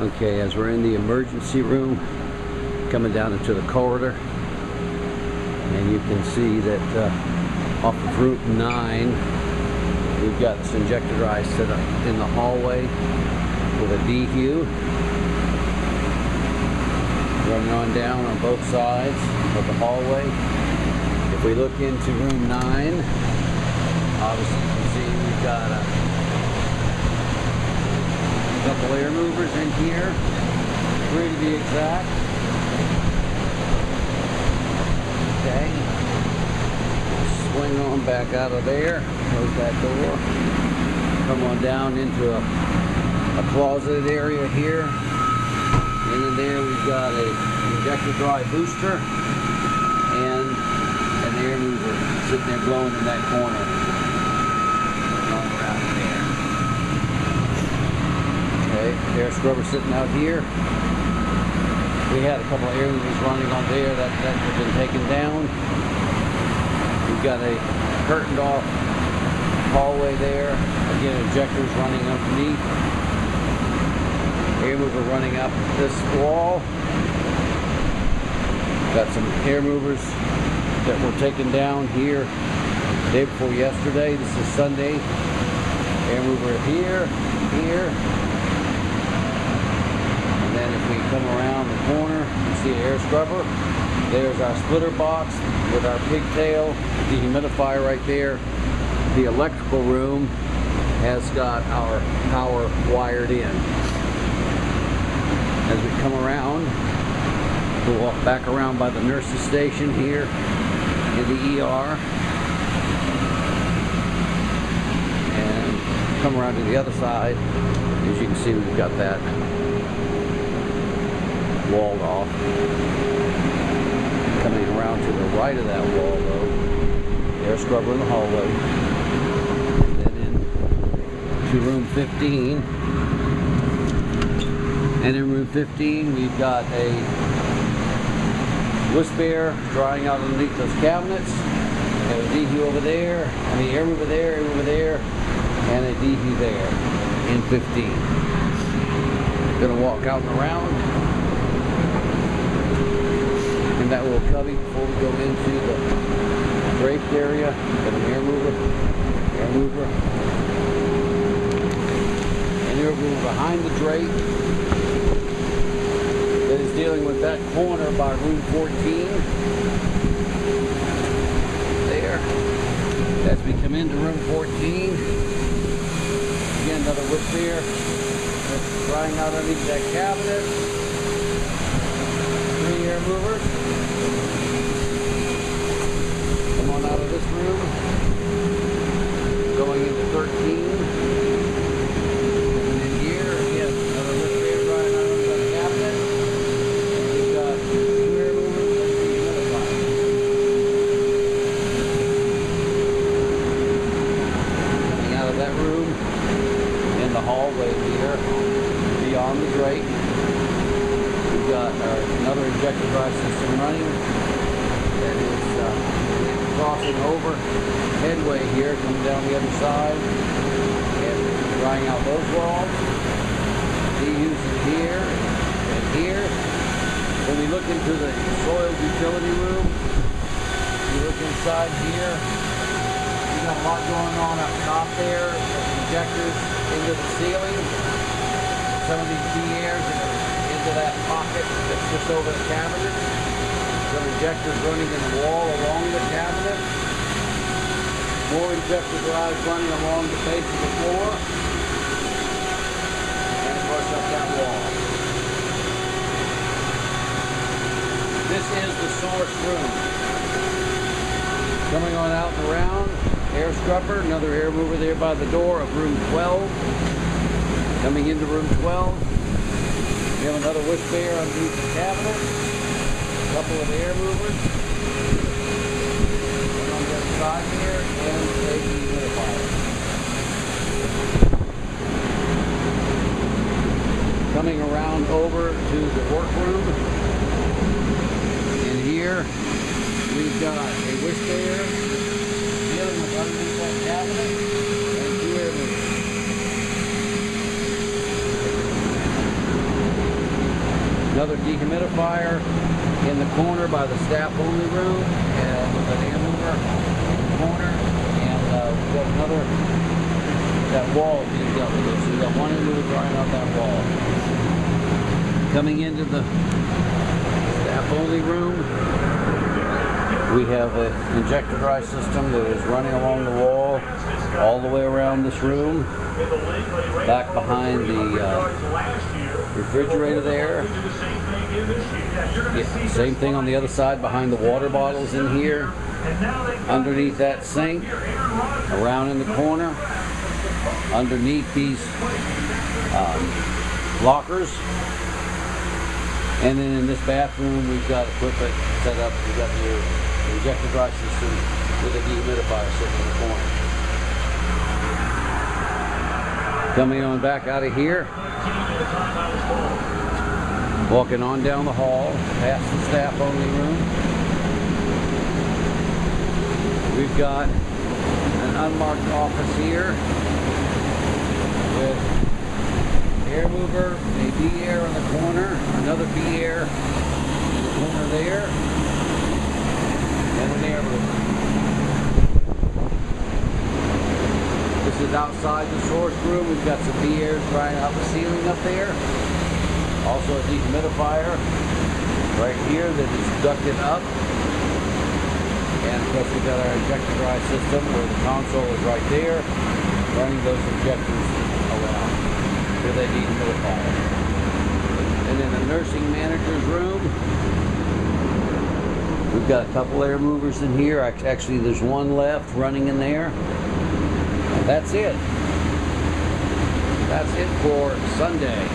Okay, as we're in the emergency room, coming down into the corridor, and you can see that off of Route 9, we've got this injector drive set up in the hallway with a DHU running on down on both sides of the hallway. If we look into room 9, obviously you can see we've got a couple air movers in here, 3 to be exact. Okay, swing on back out of there, close that door, come on down into a closet area here, and in there we've got a injector dry booster and an air mover sitting there blowing in that corner. Going around there. Okay, air scrubber sitting out here. We had a couple of air movers running on there that have been taken down. We've got a curtained off hallway there. Again, injectors running underneath. Air mover running up this wall. Got some air movers that were taken down here the day before yesterday. This is Sunday. Air mover here, here. And then if we come around the corner, you see an air scrubber. There's our splitter box with our pigtail dehumidifier right there. The electrical room has got our power wired in. As we come around, we'll walk back around by the nurse's station here in the ER. And come around to the other side. As you can see, we've got that walled off. Coming around to the right of that wall, though, air scrubber in the hallway. And then into room 15. And in room 15, we've got a wisp air drying out underneath those cabinets. Got a DHU over there, I mean air mover there, and a DHU there in 15. Gonna walk out and around in that little cubby before we go into the draped area. Got an air mover, an air mover behind the drape that is dealing with that corner by room 14. There. As we come into room 14, again another whip there that's drying out underneath that cabinet. 3 air movers. Come on out of this room. Going into 13. And in here, again, another whip there drying out underneath that cabinet. We've got 2 air movers and dehumidifiers. Coming out of that room in the hallway here, beyond the drape. We've got another injector drive system running that is crossing over headway here, coming down the other side and drying out those walls. DHUs here and here. When we look into the soiled utility room, we look inside here, we've got a lot going on up top there, injectors into the ceiling. Some of these DAirs into that pocket that's just over the cabinet. Some injectors running in the wall along the cabinet. More injector drives running along the face of the floor. And of course up that wall. This is the source room. Coming on out and around, air scrubber, another air mover there by the door of room 12. Coming into room 12, we have another wisp air underneath the cabinet, a couple of air movers, and on the other side here, and a dehumidifier. Coming around over to the workroom, and here we've got a wisp air dealing with underneath that cabinet, and 2 air movers. Another dehumidifier in the corner by the staff-only room, and with an air mover in the corner. And we've got another, that wall being dealt with. So we've got one end mover drying out that wall. Coming into the staff-only room, we have an injector dry system that is running along the wall all the way around this room, back behind the refrigerator there. Yeah, same thing on the other side behind the water bottles in here, underneath that sink, around in the corner, underneath these lockers. And then in this bathroom, we've got equipment set up. We've got your injector dry system with a dehumidifier sitting in the corner. Coming on back out of here, walking on down the hall, past the staff-only room. We've got an unmarked office here with air mover, a B-air in the corner, another B-air in the corner there, and an air mover. This is outside the source room. We've got some B-airs drying out the ceiling up there. Also a dehumidifier right here that is ducted up. And of course we've got our injector dry system where the console is right there, running those injectors around with a dehumidifier. And in the nursing manager's room, we've got a couple air movers in here. Actually, there's one left running in there. And that's it. That's it for Sunday.